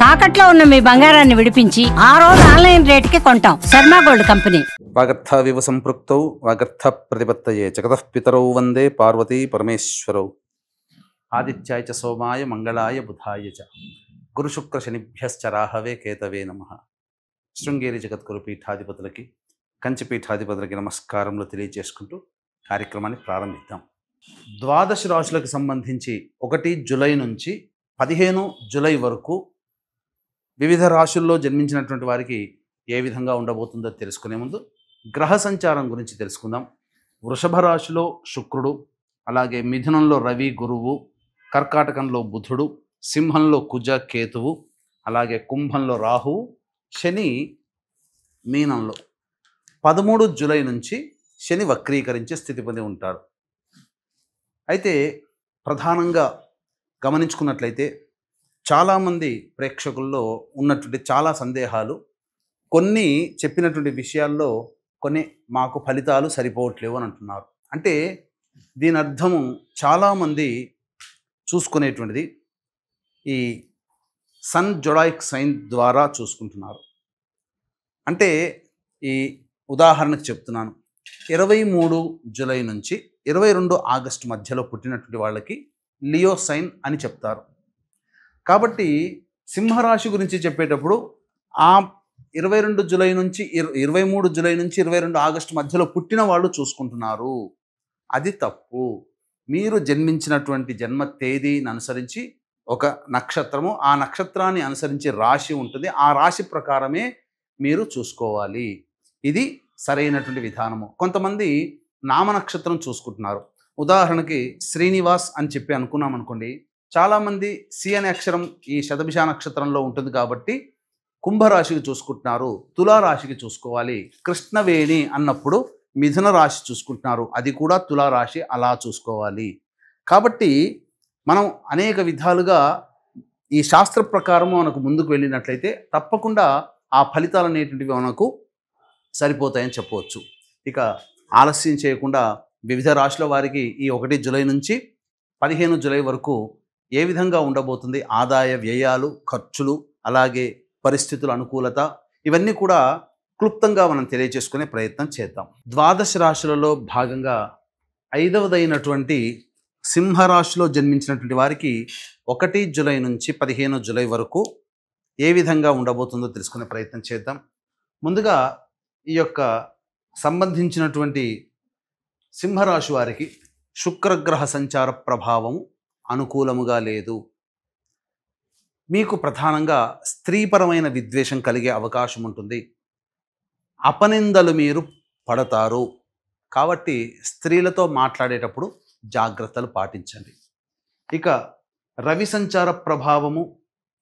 తాకట్లో ఉన్న మీ బంగారాన్ని విడిపించి ఆ రోజు ఆన్లైన్ రేటుకి కొంటాం. Sharma gold company. వాగర్థావివ సంపృక్తౌ వాగర్థ ప్రతిపత్తయే జగతః పితరౌ వందే పార్వతీ పరమేశ్వరౌ. ఆదిత్యాయ చ సోమాయ మంగళాయ బుధాయ చ గురు శుక్ర శనిభ్యశ్చ రాహవే కేతవే నమః. శృంగేరి జగద్గురు పీఠాధిపతులకి కంచి పీఠాధిపతులకి నమస్కారములు తెలియజేసుకుంటూ కార్యక్రమాన్ని ప్రారంభిద్దాం. ద్వాదశ రాశులకు సంబంధించి 1 జూలై నుంచి 15 జూలై వరకు వివిధ రాశుల్లో జన్మించినటువంటి వారికి ఏ విధంగా ఉండబోతుందో తెలుసుకునే ముందు గ్రహ సంచారం గురించి తెలుసుకుందాం. వృషభ రాశిలో శుక్రుడు, అలాగే మిథునంలో రవి గురువు, కర్కాటకంలో బుధుడు, సింహంలో కుజ కేతువు, అలాగే కుంభంలో రాహువు, శని మీనంలో 13 జూలై నుంచి శని వక్రీకరించే స్థితి పొంది ఉంటాడు. అయితే ప్రధానంగా గమనించుకున్నట్లయితే చాలామంది ప్రేక్షకుల్లో ఉన్నటువంటి చాలా సందేహాలు, కొన్ని చెప్పినటువంటి విషయాల్లో కొన్ని మాకు ఫలితాలు సరిపోవట్లేవు అని అంటున్నారు. అంటే దీని అర్థము చాలామంది చూసుకునేటువంటిది ఈ సన్ జొడాయిక్ సైన్ ద్వారా చూసుకుంటున్నారు. అంటే ఈ ఉదాహరణకు చెప్తున్నాను, 23 జూలై నుంచి 22 ఆగస్టు మధ్యలో పుట్టినటువంటి వాళ్ళకి లియో సైన్ అని చెప్తారు. కాబట్టి సింహరాశి గురించి చెప్పేటప్పుడు ఆ 22 జూలై నుంచి 23 జూలై నుంచి 22 ఆగస్టు మధ్యలో పుట్టిన వాళ్ళు చూసుకుంటున్నారు. అది తప్పు. మీరు జన్మించినటువంటి జన్మ తేదీని అనుసరించి ఒక నక్షత్రము, ఆ నక్షత్రాన్ని అనుసరించి రాశి ఉంటుంది, ఆ రాశి ప్రకారమే మీరు చూసుకోవాలి. ఇది సరైనటువంటి విధానము. కొంతమంది నామ నక్షత్రం చూసుకుంటున్నారు. ఉదాహరణకి శ్రీనివాస్ అని చెప్పి అనుకున్నాం అనుకోండి, చాలామంది సి అనే అక్షరం ఈ శతభిష నక్షత్రంలో ఉంటుంది కాబట్టి కుంభరాశికి చూసుకుంటున్నారు, తులారాశికి చూసుకోవాలి. కృష్ణవేణి అన్నప్పుడు మిథున రాశి చూసుకుంటున్నారు, అది కూడా తులారాశి, అలా చూసుకోవాలి. కాబట్టి మనం అనేక విధాలుగా ఈ శాస్త్ర ప్రకారము మనకు ముందుకు వెళ్ళినట్లయితే తప్పకుండా ఆ ఫలితాలు అనేటువంటివి మనకు సరిపోతాయని చెప్పవచ్చు. ఇక ఆలస్యం చేయకుండా వివిధ రాశుల వారికి ఈ 1 జూలై నుంచి 15 జూలై వరకు ఏ విధంగా ఉండబోతుంది, ఆదాయ వ్యయాలు, ఖర్చులు, అలాగే పరిస్థితుల అనుకూలత, ఇవన్నీ కూడా క్లుప్తంగా మనం తెలియజేసుకునే ప్రయత్నం చేద్దాం. ద్వాదశ రాశులలో భాగంగా 5వదైనటువంటి సింహరాశిలో జన్మించినటువంటి వారికి 1 జూలై నుంచి 15 జూలై వరకు ఏ విధంగా ఉండబోతుందో తెలుసుకునే ప్రయత్నం చేద్దాం. ముందుగా ఈ యొక్క సంబంధించినటువంటి సింహరాశి వారికి శుక్రగ్రహ సంచార ప్రభావం అనుకూలముగా లేదు. మీకు ప్రధానంగా స్త్రీపరమైన విద్వేషం కలిగే అవకాశం ఉంటుంది. అపనిందలు మీరు పడతారు. కాబట్టి స్త్రీలతో మాట్లాడేటప్పుడు జాగ్రత్తలు పాటించండి. ఇక రవి సంచార ప్రభావము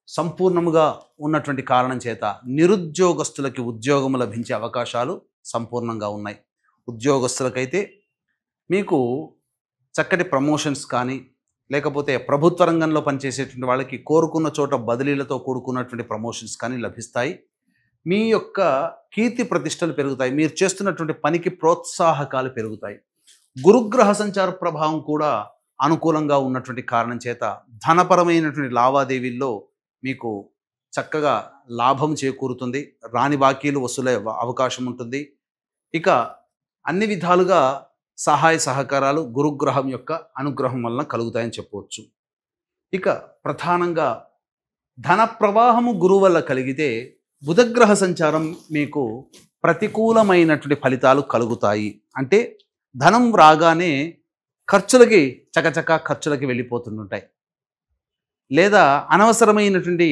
సంపూర్ణముగా ఉన్నటువంటి కారణం చేత నిరుద్యోగస్తులకి ఉద్యోగము లభించే అవకాశాలు సంపూర్ణంగా ఉన్నాయి. ఉద్యోగస్తులకైతే మీకు చక్కటి ప్రమోషన్స్ కానీ, లేకపోతే ప్రభుత్వ రంగంలో పనిచేసేటువంటి వాళ్ళకి కోరుకున్న చోట బదిలీలతో కూడుకున్నటువంటి ప్రమోషన్స్ కానీ లభిస్తాయి. మీ యొక్క కీర్తి ప్రతిష్టలు పెరుగుతాయి. మీరు చేస్తున్నటువంటి పనికి ప్రోత్సాహకాలు పెరుగుతాయి. గురుగ్రహ సంచార ప్రభావం కూడా అనుకూలంగా ఉన్నటువంటి కారణం చేత ధనపరమైనటువంటి లావాదేవీల్లో మీకు చక్కగా లాభం చేకూరుతుంది. రాని బాకీలు వసూలే అవకాశం ఉంటుంది. ఇక అన్ని విధాలుగా సహాయ సహకారాలు గురుగ్రహం యొక్క అనుగ్రహం వలన కలుగుతాయని చెప్పవచ్చు. ఇక ప్రధానంగా ధన ప్రవాహము గురువు వల్ల కలిగితే బుధగ్రహ సంచారం మీకు ప్రతికూలమైనటువంటి ఫలితాలు కలుగుతాయి. అంటే ధనం రాగానే ఖర్చులకి చకచక ఖర్చులకి వెళ్ళిపోతుంటాయి, లేదా అనవసరమైనటువంటి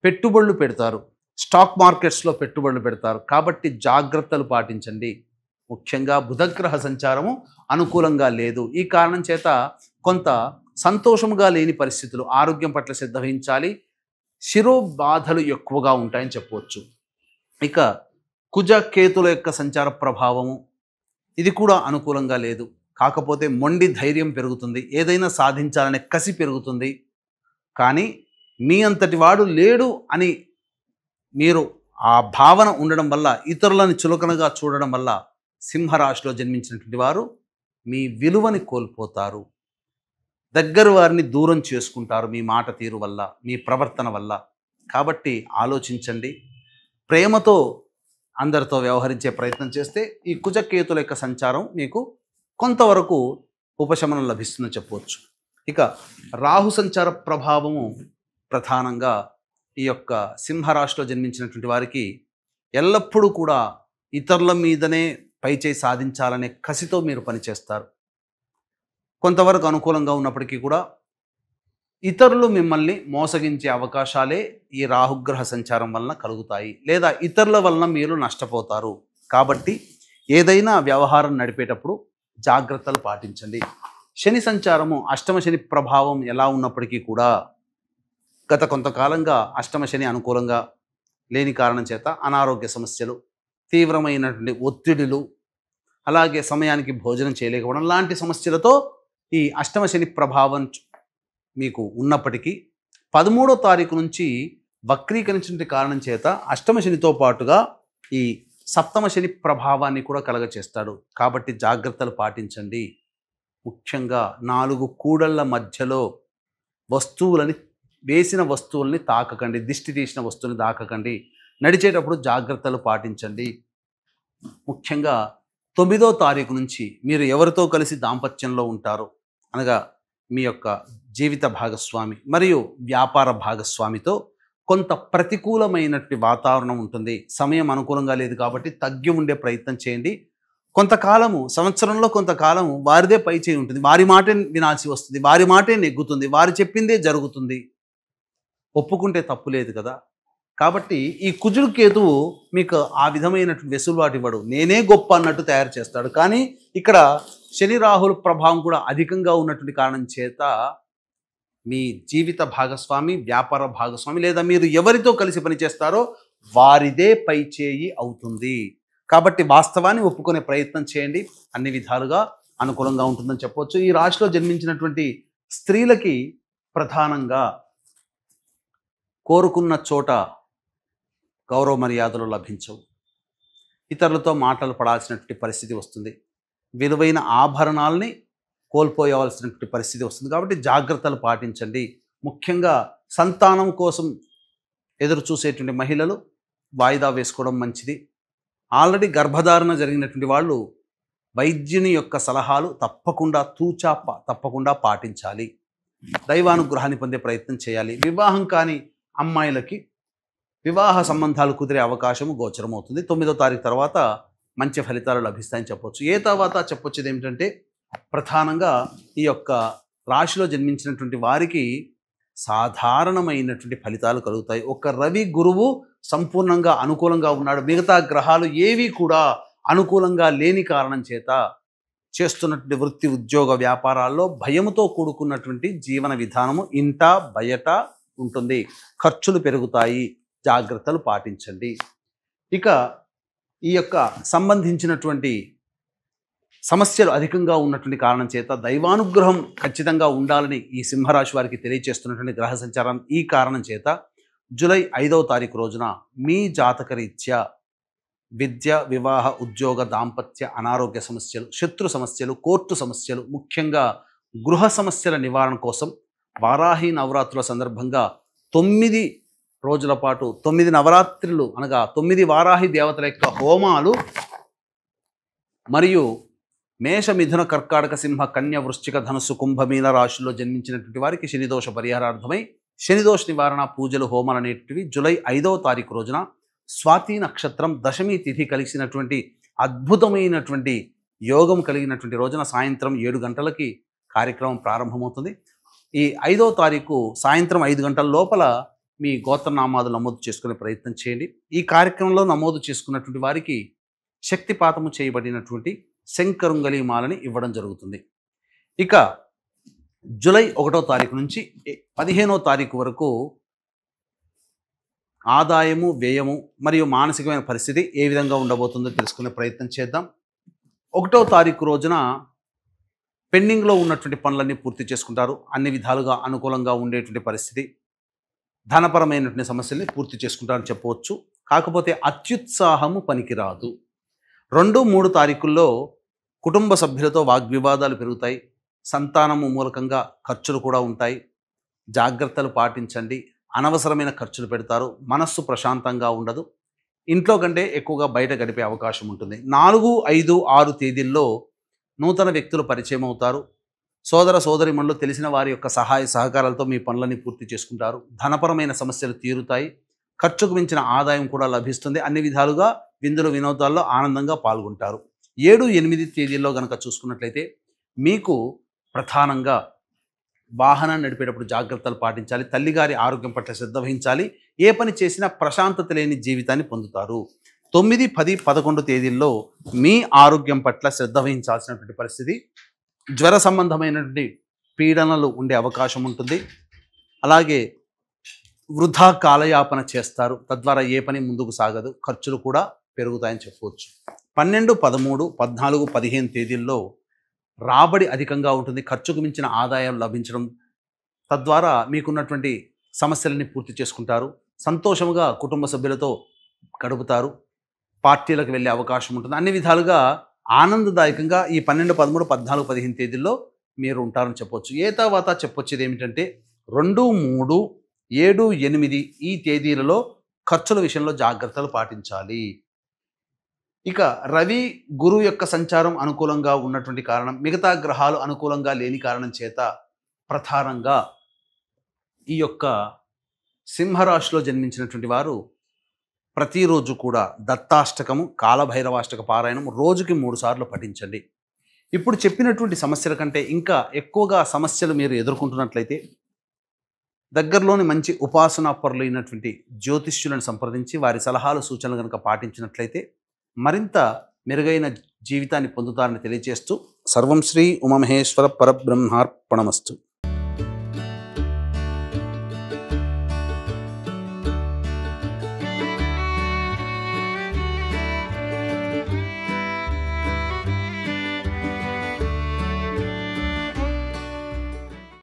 పెట్టుబడులు పెడతారు, స్టాక్ మార్కెట్స్లో పెట్టుబడులు పెడతారు. కాబట్టి జాగ్రత్తలు పాటించండి. ముఖ్యంగా బుధగ్రహ సంచారము అనుకూలంగా లేదు. ఈ కారణం చేత కొంత సంతోషముగా లేని పరిస్థితులు, ఆరోగ్యం పట్ల శ్రద్ధ వహించాలి. శిరోబాధలు ఎక్కువగా ఉంటాయని చెప్పవచ్చు. ఇక కుజ కేతుల యొక్క సంచార ప్రభావము ఇది కూడా అనుకూలంగా లేదు. కాకపోతే మొండి ధైర్యం పెరుగుతుంది, ఏదైనా సాధించాలనే కసి పెరుగుతుంది. కానీ మీ అంతటి వాడు లేడు అని మీరు ఆ భావన ఉండడం వల్ల, ఇతరులను చులకనగా చూడడం వల్ల సింహరాశిలో జన్మించినటువంటి వారు మీ విలువని కోల్పోతారు. దగ్గర వారిని దూరం చేసుకుంటారు మీ మాట తీరు వల్ల, మీ ప్రవర్తన వల్ల. కాబట్టి ఆలోచించండి. ప్రేమతో అందరితో వ్యవహరించే ప్రయత్నం చేస్తే ఈ కుజకేతుల యొక్క సంచారం మీకు కొంతవరకు ఉపశమనం లభిస్తుందని చెప్పవచ్చు. ఇక రాహు సంచార ప్రభావము ప్రధానంగా ఈ యొక్క సింహరాశిలో జన్మించినటువంటి వారికి ఎల్లప్పుడూ కూడా ఇతరుల మీదనే పైచేయి సాధించాలనే కసితో మీరు పనిచేస్తారు. కొంతవరకు అనుకూలంగా ఉన్నప్పటికీ కూడా ఇతరులు మిమ్మల్ని మోసగించే అవకాశాలే ఈ రాహుగ్రహ సంచారం వలన కలుగుతాయి, లేదా ఇతరుల వలన మీరు నష్టపోతారు. కాబట్టి ఏదైనా వ్యవహారం నడిపేటప్పుడు జాగ్రత్తలు పాటించండి. శని సంచారము అష్టమ శని ప్రభావం ఎలా ఉన్నప్పటికీ కూడా గత కొంతకాలంగా అష్టమ శని అనుకూలంగా లేని కారణం చేత అనారోగ్య సమస్యలు, తీవ్రమైనటువంటి ఒత్తిడులు, అలాగే సమయానికి భోజనం చేయలేకపోవడం లాంటి సమస్యలతో ఈ అష్టమ శని ప్రభావం మీకు ఉన్నప్పటికీ 13వ తారీఖు నుంచి వక్రీకరించిన కారణం చేత అష్టమ శనితో పాటుగా ఈ సప్తమ శని ప్రభావాన్ని కూడా కలగచేస్తాడు. కాబట్టి జాగ్రత్తలు పాటించండి. ముఖ్యంగా 4 కూడళ్ల మధ్యలో వేసిన వస్తువుల్ని తాకకండి, దిష్టి తీసిన వస్తువుని తాకకండి. నడిచేటప్పుడు జాగ్రత్తలు పాటించండి. ముఖ్యంగా 9వ తారీఖు నుంచి మీరు ఎవరితో కలిసి దాంపత్యంలో ఉంటారో, అనగా మీ యొక్క జీవిత భాగస్వామి మరియు వ్యాపార భాగస్వామితో కొంత ప్రతికూలమైనటువంటి వాతావరణం ఉంటుంది. సమయం అనుకూలంగా లేదు కాబట్టి తగ్గి ఉండే ప్రయత్నం చేయండి. కొంతకాలము, సంవత్సరంలో కొంతకాలము వారిదే పై చేయి ఉంటుంది, వారి మాటే వినాల్సి వస్తుంది, వారి మాటే నెగ్గుతుంది, వారు చెప్పిందే జరుగుతుంది. ఒప్పుకుంటే తప్పు లేదు కదా. కాబట్టి ఈ కుజుడు కేతువు మీకు ఆ విధమైనటువంటి వెసులుబాటు ఇవ్వడు, నేనే గొప్ప అన్నట్టు తయారు చేస్తాడు. కానీ ఇక్కడ శని రాహుల ప్రభావం కూడా అధికంగా ఉన్నటువంటి కారణం చేత మీ జీవిత భాగస్వామి, వ్యాపార భాగస్వామి, లేదా మీరు ఎవరితో కలిసి పనిచేస్తారో వారిదే పై చేయి అవుతుంది. కాబట్టి వాస్తవాన్ని ఒప్పుకునే ప్రయత్నం చేయండి. అన్ని విధాలుగా అనుకూలంగా ఉంటుందని చెప్పవచ్చు. ఈ రాశిలో జన్మించినటువంటి స్త్రీలకి ప్రధానంగా కోరుకున్న చోట గౌరవ మర్యాదలు లభించవు, ఇతరులతో మాటలు పడాల్సినటువంటి పరిస్థితి వస్తుంది, విలువైన ఆభరణాలని కోల్పోయవలసినటువంటి పరిస్థితి వస్తుంది. కాబట్టి జాగ్రత్తలు పాటించండి. ముఖ్యంగా సంతానం కోసం ఎదురు చూసేటువంటి మహిళలు వాయిదా వేసుకోవడం మంచిది. ఆల్రెడీ గర్భధారణ జరిగినటువంటి వాళ్ళు వైద్యుని యొక్క సలహాలు తప్పకుండా పాటించాలి. దైవానుగ్రహాన్ని పొందే ప్రయత్నం చేయాలి. వివాహం కాని అమ్మాయిలకి వివాహ సంబంధాలు కుదిరే అవకాశము గోచరమవుతుంది. 9వ తారీఖు తర్వాత మంచి ఫలితాలు లభిస్తాయని చెప్పొచ్చు. తర్వాత చెప్పొచ్చేది ఏమిటంటే, ప్రధానంగా ఈ యొక్క రాశిలో జన్మించినటువంటి వారికి సాధారణమైనటువంటి ఫలితాలు కలుగుతాయి. ఒక రవి గురువు సంపూర్ణంగా అనుకూలంగా ఉన్నాడు. మిగతా గ్రహాలు ఏవి కూడా అనుకూలంగా లేని కారణం చేత చేస్తున్నటువంటి వృత్తి, ఉద్యోగ, వ్యాపారాల్లో భయముతో కూడుకున్నటువంటి జీవన విధానము ఇంట బయట ఉంటుంది. ఖర్చులు పెరుగుతాయి. జాగ్రత్తలు పాటించండి. ఇక ఈ యొక్క సంబంధించినటువంటి సమస్యలు అధికంగా ఉన్నటువంటి కారణం చేత దైవానుగ్రహం ఖచ్చితంగా ఉండాలని ఈ సింహరాశి వారికి తెలియజేస్తున్నటువంటి గ్రహ సంచారం ఈ కారణం చేత జూలై 5వ తారీఖు రోజున మీ జాతకరీత్యా విద్య, వివాహ, ఉద్యోగ, దాంపత్య, అనారోగ్య సమస్యలు, శత్రు సమస్యలు, కోర్టు సమస్యలు, ముఖ్యంగా గృహ సమస్యల నివారణ కోసం వారాహి నవరాత్రుల సందర్భంగా 9 రోజుల పాటు 9 నవరాత్రులు అనగా 9 వారాహి దేవతల యొక్క హోమాలు మరియు మేష, మిథున, కర్కాటక, సింహ, కన్య, వృశ్చిక, ధనుస్సు, కుంభమీన రాశుల్లో జన్మించినటువంటి వారికి శనిదోష పరిహారార్థమై శనిదోష నివారణ పూజలు, హోమాలు అనేటివి జూలై 5వ తారీఖు రోజున స్వాతి నక్షత్రం దశమి తిథి కలిసినటువంటి అద్భుతమైనటువంటి యోగం కలిగినటువంటి రోజున సాయంత్రం 7 గంటలకి కార్యక్రమం ప్రారంభమవుతుంది. ఈ 5వ తారీఖు సాయంత్రం 5 గంటల లోపల మీ గోత్రనామాలు నమోదు చేసుకునే ప్రయత్నం చేయండి. ఈ కార్యక్రమంలో నమోదు చేసుకున్నటువంటి వారికి శక్తిపాతము చేయబడినటువంటి శంకరుంగలి మాలని ఇవ్వడం జరుగుతుంది. ఇక జూలై 1వ తారీఖు నుంచి 15వ తారీఖు వరకు ఆదాయము, వ్యయము మరియు మానసికమైన పరిస్థితి ఏ విధంగా ఉండబోతుందో తెలుసుకునే ప్రయత్నం చేద్దాం. 1వ తారీఖు రోజున పెండింగ్లో ఉన్నటువంటి పనులన్నీ పూర్తి చేసుకుంటారు. అన్ని విధాలుగా అనుకూలంగా ఉండేటువంటి పరిస్థితి, ధనపరమైనటువంటి సమస్యల్ని పూర్తి చేసుకుంటారని చెప్పవచ్చు. కాకపోతే అత్యుత్సాహము పనికిరాదు. 2, 3 తారీఖుల్లో కుటుంబ సభ్యులతో వాగ్వివాదాలు పెరుగుతాయి. సంతానము మూలకంగా ఖర్చులు కూడా ఉంటాయి. జాగ్రత్తలు పాటించండి. అనవసరమైన ఖర్చులు పెడతారు, మనస్సు ప్రశాంతంగా ఉండదు, ఇంట్లో కంటే ఎక్కువగా బయట గడిపే అవకాశం ఉంటుంది. 4, 5, 6 తేదీల్లో నూతన వ్యక్తులు పరిచయం అవుతారు. సోదర సోదరిమణులు తెలిసిన వారి యొక్క సహాయ సహకారాలతో మీ పనులని పూర్తి చేసుకుంటారు. ధనపరమైన సమస్యలు తీరుతాయి. ఖర్చుకు మించిన ఆదాయం కూడా లభిస్తుంది. అన్ని విధాలుగా విందులు వినోదాల్లో ఆనందంగా పాల్గొంటారు. 7, 8 తేదీల్లో కనుక చూసుకున్నట్లయితే మీకు ప్రధానంగా వాహనాన్ని నడిపేటప్పుడు జాగ్రత్తలు పాటించాలి. తల్లిగారి ఆరోగ్యం పట్ల శ్రద్ధ వహించాలి. ఏ పని చేసినా ప్రశాంతత లేని జీవితాన్ని పొందుతారు. 9, 10, 11 తేదీల్లో మీ ఆరోగ్యం పట్ల శ్రద్ధ వహించాల్సినటువంటి పరిస్థితి. జ్వర సంబంధమైనటువంటి పీడనలు ఉండే అవకాశం ఉంటుంది. అలాగే వృధా కాలయాపన చేస్తారు, తద్వారా ఏ పని ముందుకు సాగదు, ఖర్చులు కూడా పెరుగుతాయని చెప్పవచ్చు. 12, 13, 14, 15 తేదీల్లో రాబడి అధికంగా ఉంటుంది. ఖర్చుకు మించిన ఆదాయం లభించడం, తద్వారా మీకున్నటువంటి సమస్యలని పూర్తి చేసుకుంటారు. సంతోషముగా కుటుంబ సభ్యులతో గడుపుతారు. పార్టీలకు వెళ్ళే అవకాశం ఉంటుంది. అన్ని విధాలుగా ఆనందదాయకంగా ఈ 12, 13, 14, 15 తేదీల్లో మీరు ఉంటారని చెప్పవచ్చు. ఏ తర్వాత చెప్పొచ్చేది ఏమిటంటే 2, 3, 7, 8 ఈ తేదీలలో ఖర్చుల విషయంలో జాగ్రత్తలు పాటించాలి. ఇక రవి గురు యొక్క సంచారం అనుకూలంగా ఉన్నటువంటి కారణం, మిగతా గ్రహాలు అనుకూలంగా లేని కారణం చేత ప్రధానంగా ఈ యొక్క సింహరాశిలో జన్మించినటువంటి వారు ప్రతిరోజు కూడా దత్తాష్టకము, కాలభైరవాష్టక పారాయణం రోజుకి 3 సార్లు పఠించండి. ఇప్పుడు చెప్పినటువంటి సమస్యల కంటే ఇంకా ఎక్కువగా సమస్యలు మీరు ఎదుర్కొంటున్నట్లయితే దగ్గరలోని మంచి ఉపాసనాపరులైనటువంటి జ్యోతిష్యులను సంప్రదించి వారి సలహాలు సూచనలు కనుక పాటించినట్లయితే మరింత మెరుగైన జీవితాన్ని పొందుతారని తెలియజేస్తూ సర్వం శ్రీ ఉమామహేశ్వర పరబ్రహ్మార్పణమస్తు.